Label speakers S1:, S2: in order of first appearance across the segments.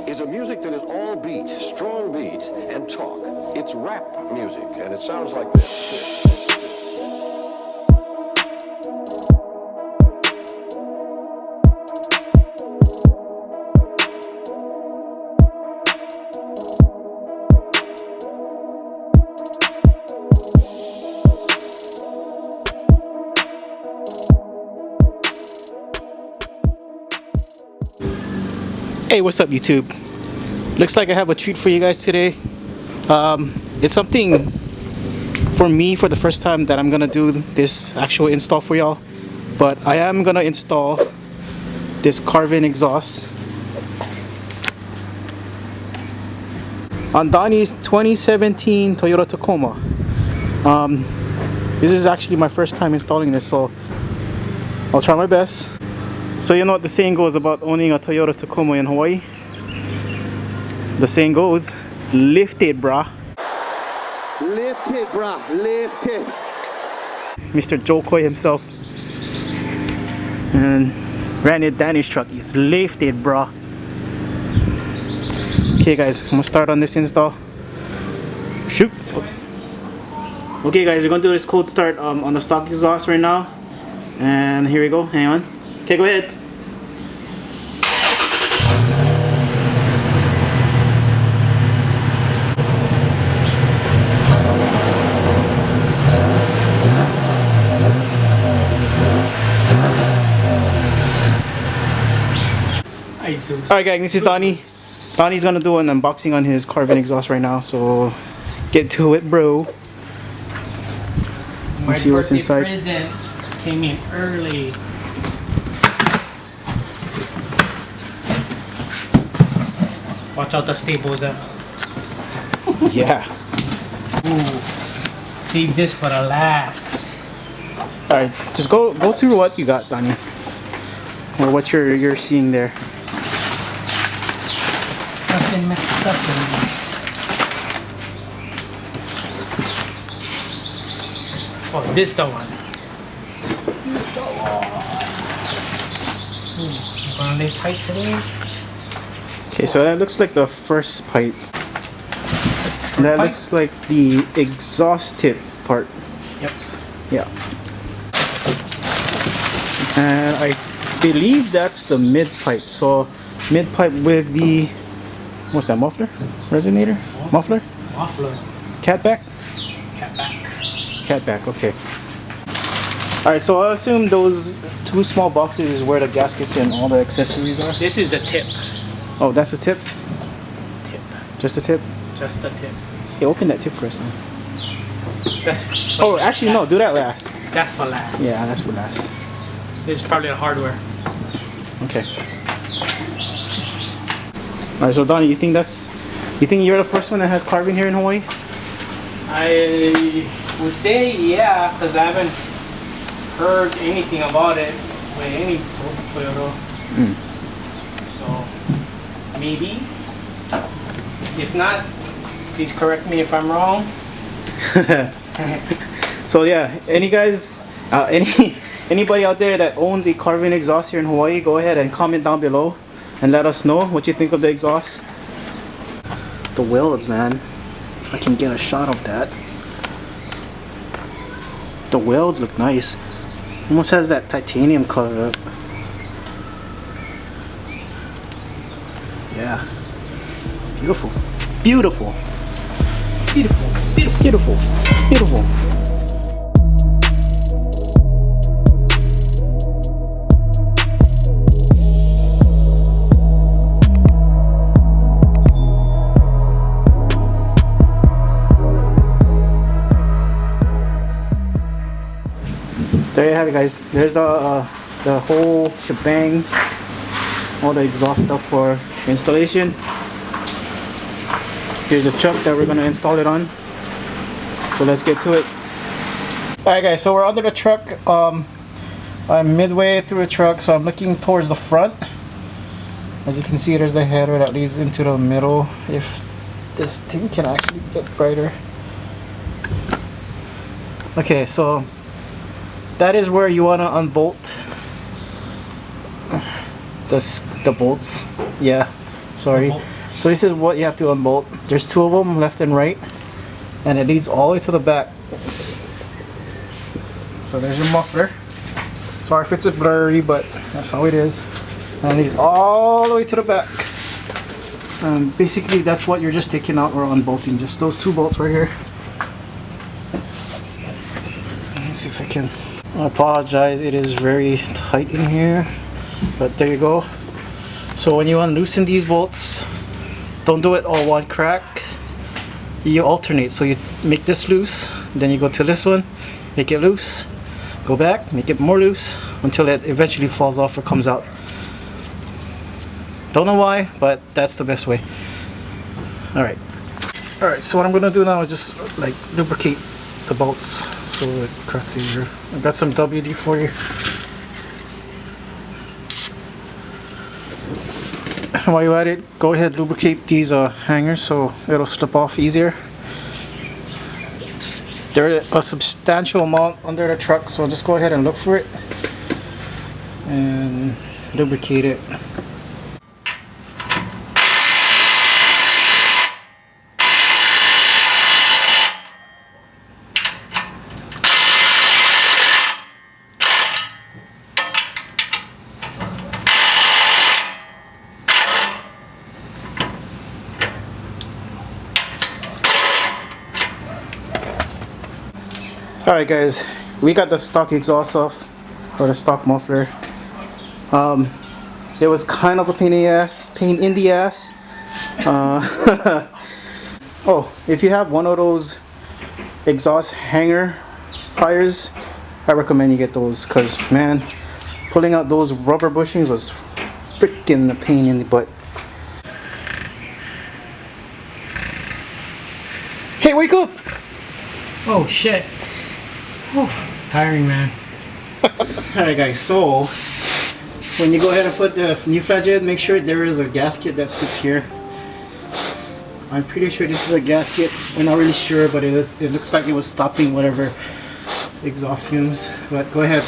S1: is a music that is all beat, strong beat, and talk. It's rap music, and it sounds like this.
S2: Hey, what's up YouTube? Looks like I have a treat for you guys today. It's something for me for the first time that I'm gonna do this actual install for y'all. But I am gonna install this Carven Exhaust on Donny's 2017 Toyota Tacoma. This is actually my first time installing this, so I'll try my best. So you know what the saying goes about owning a Toyota Tacoma in Hawaii? The saying goes, lift it, brah.
S3: Lift it, brah. Lift it.
S2: Mr. Joe Coy himself. And ran it Danny's truck. He's lifted, brah. Okay guys, I'm gonna start on this install. Shoot. Okay guys, we're gonna do this cold start on the stock exhaust right now. And here we go, hang on. Okay, go ahead. Alright guys, this is Donny. Donny's gonna do an unboxing on his Carven Exhaust right now, so get to it, bro.
S4: My
S2: see what's inside.
S4: Present came in early. Watch out the staples up.
S2: Yeah.
S4: Ooh. Save this for the last.
S2: Alright, just go through what you got, Donny. Or what you're seeing there.
S4: Stuffing McStuffins. Oh, this the one. This the one. Ooh, gonna lay tight today.
S2: Okay, so that looks like the first pipe. And that looks like the exhaust tip part.
S4: Yep.
S2: Yeah. And I believe that's the mid pipe. So mid pipe with the, what's that, muffler? Resonator? Muffler?
S4: Muffler.
S2: Catback?
S4: Catback.
S2: Catback, okay. Alright, so I assume those two small boxes is where the gaskets and all the accessories are?
S4: This is the tip.
S2: Oh, that's the tip?
S4: Tip.
S2: Just the tip?
S4: Just the tip.
S2: Hey, open that tip first then.
S4: That's
S2: Oh, actually no, do that last.
S4: That's for last.
S2: Yeah, that's for last.
S4: This is probably the hardware.
S2: Okay. Alright, so Donny, you think you're the first one that has Carven here in Hawaii?
S4: I would say yeah, because I haven't heard anything about it with any Toyota. So maybe. If not, please correct me if I'm wrong.
S2: So yeah, anybody out there that owns a Carven exhaust here in Hawaii, go ahead and comment down below and let us know what you think of the exhaust. The welds, man. If I can get a shot of that. The welds look nice. Almost has that titanium color up. Yeah. Beautiful. Beautiful. Beautiful. Beautiful. Beautiful. Beautiful. There you have it, guys. There's the whole shebang, all the exhaust stuff for installation. Here's a chuck that we're gonna install it on. So let's get to it. Alright guys, so we're under the truck. I'm midway through the truck, so I'm looking towards the front. As you can see, there's the header that leads into the middle. If this thing can actually get brighter. Okay, so that is where you want to unbolt the bolts. Yeah, sorry. So this is what you have to unbolt. There's two of them, left and right, and it leads all the way to the back. So there's your muffler. Sorry if it's a blurry, but that's how it is. And it leads all the way to the back. Basically that's what you're just taking out or unbolting, just those two bolts right here. Let's see if I can. I apologize, it is very tight in here, but there you go. So when you unloosen these bolts, don't do it all one crack. You alternate, so you make this loose, then you go to this one, make it loose, go back, make it more loose until it eventually falls off or comes out. Don't know why, but that's the best way. Alright, so what I'm gonna do now is just like lubricate the bolts so it cracks easier. I got some WD for you. While you're at it, go ahead, lubricate these hangers so it'll slip off easier. They're a substantial amount under the truck, so just go ahead and look for it and lubricate it. Alright guys, we got the stock exhaust off, or the stock muffler. It was kind of a pain in the ass. Oh, if you have one of those exhaust hanger pliers, I recommend you get those, because man, pulling out those rubber bushings was freaking a pain in the butt. Hey, wake up!
S4: Oh shit. Whew, tiring, man.
S2: Alright guys, so when you go ahead and put the new flat in, make sure there is a gasket that sits here. I'm pretty sure this is a gasket. I'm not really sure, but it looks like it was stopping whatever exhaust fumes. But go ahead.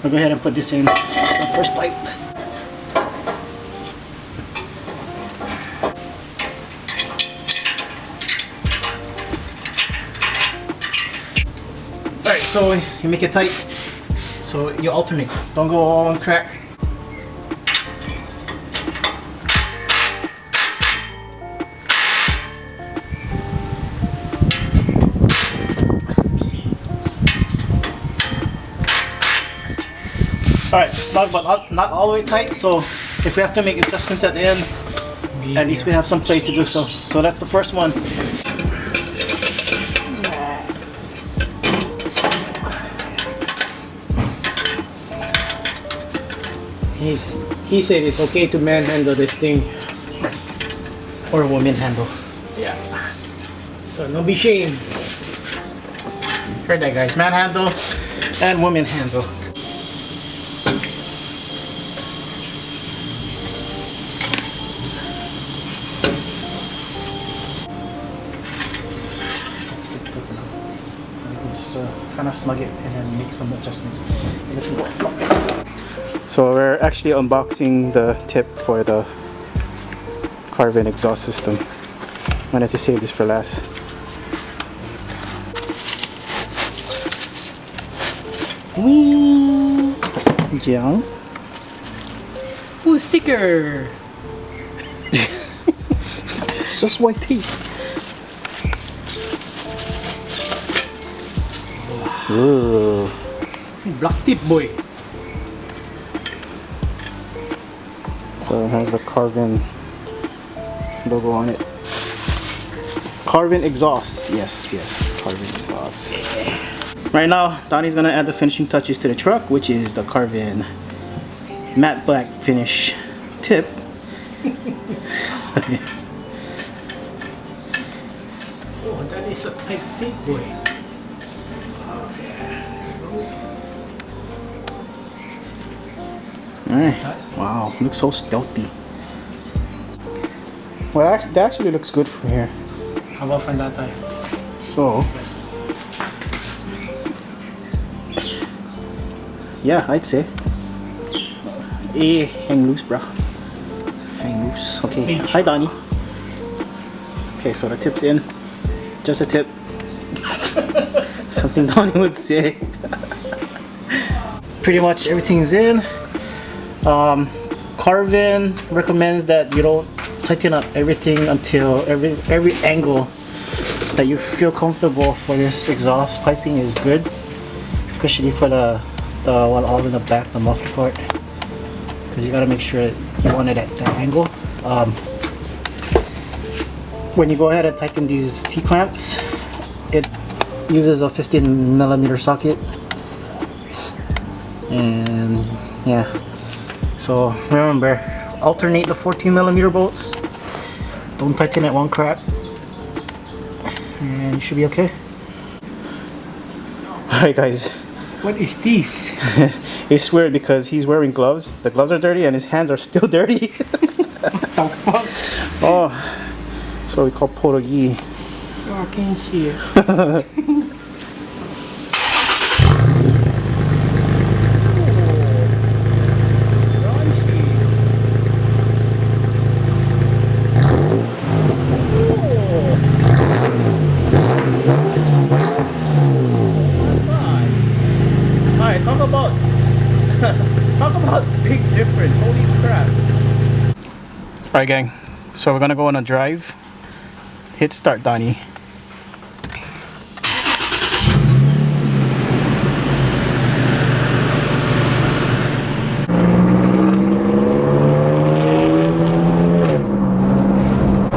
S2: I'll go ahead and put this in. It's the first pipe. Alright, so you make it tight. So you alternate. Don't go all on crack. Alright, snug but not all the way tight, so if we have to make adjustments at the end, at least we have some play to do so. So that's the first one.
S4: He said it's okay to manhandle this thing.
S2: Or woman handle.
S4: Yeah. So no be shame.
S2: Heard that guys, manhandle and woman handle. Kind of snug it and then make some adjustments. So we're actually unboxing the tip for the Carven exhaust system. I wanted to save this for last. Whee! Yeah.
S4: Ooh, sticker!
S2: It's just white tape. Ooh.
S4: Black tip boy.
S2: So it has the Carven logo on it. Carven Exhaust. Yes, Carven Exhaust. Right now, Donny's gonna add the finishing touches to the truck, which is the Carven matte black finish tip.
S4: Oh, that is a tight fit boy.
S2: Alright. Wow, looks so stealthy. Well, that actually looks good from here.
S4: How about from that time?
S2: So, yeah, I'd say. Hang loose, bro. Hang loose. loose. Okay, hi Donny. Okay, so the tip's in. Just a tip. Something Donny would say. Pretty much everything's in. Carven recommends that you don't tighten up everything until every angle that you feel comfortable for this exhaust piping is good, especially for the one all in the back, the muffler part, because you got to make sure that you want it at that angle. When you go ahead and tighten these T-clamps, it uses a 15mm socket, and yeah, so remember, alternate the 14mm bolts, don't tighten at one crack, and you should be okay. Alright guys,
S4: What is this?
S2: it's weird because he's wearing gloves, the gloves are dirty and his hands are still dirty.
S4: What the fuck?
S2: Oh, that's what we call Porogi.
S4: Fucking shit.
S2: Alright, talk about big difference, holy crap. Alright gang, so we're gonna go on a drive. Hit start, Donny.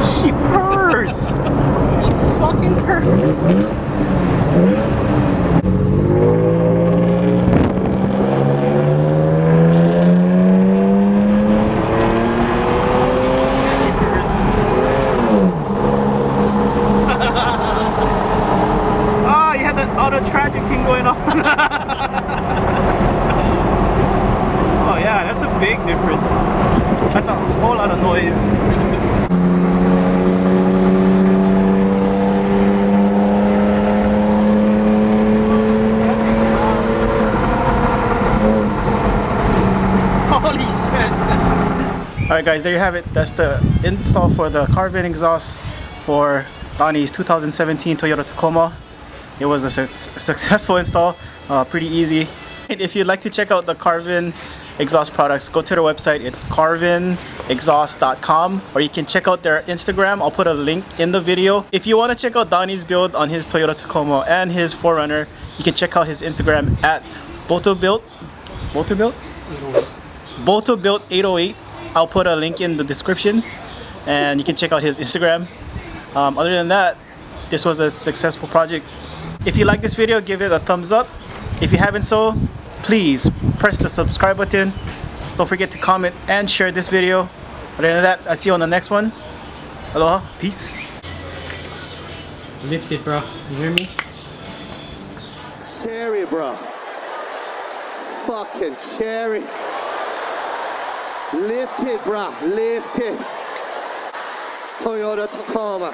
S2: She purrs! She fucking purrs! Tragic thing going on. Oh yeah, that's a big difference. That's a whole lot of noise. Holy shit. Alright guys, there you have it. That's the install for the Carven exhaust for Donny's 2017 Toyota Tacoma. It was a successful install, pretty easy. And if you'd like to check out the Carven exhaust products, go to their website. It's carvenexhaust.com, or you can check out their Instagram. I'll put a link in the video. If you want to check out Donny's build on his Toyota Tacoma and his 4Runner, you can check out his Instagram at BotoBuilt 808. I'll put a link in the description, and you can check out his Instagram. Other than that, this was a successful project. If you like this video, give it a thumbs up. If you haven't so, please press the subscribe button. Don't forget to comment and share this video. Other than that, I'll see you on the next one. Aloha, peace.
S4: Lift it, bro. You hear me?
S3: Cherry, bro. Fucking cherry. Lift it, bro. Lift it. Toyota Tacoma.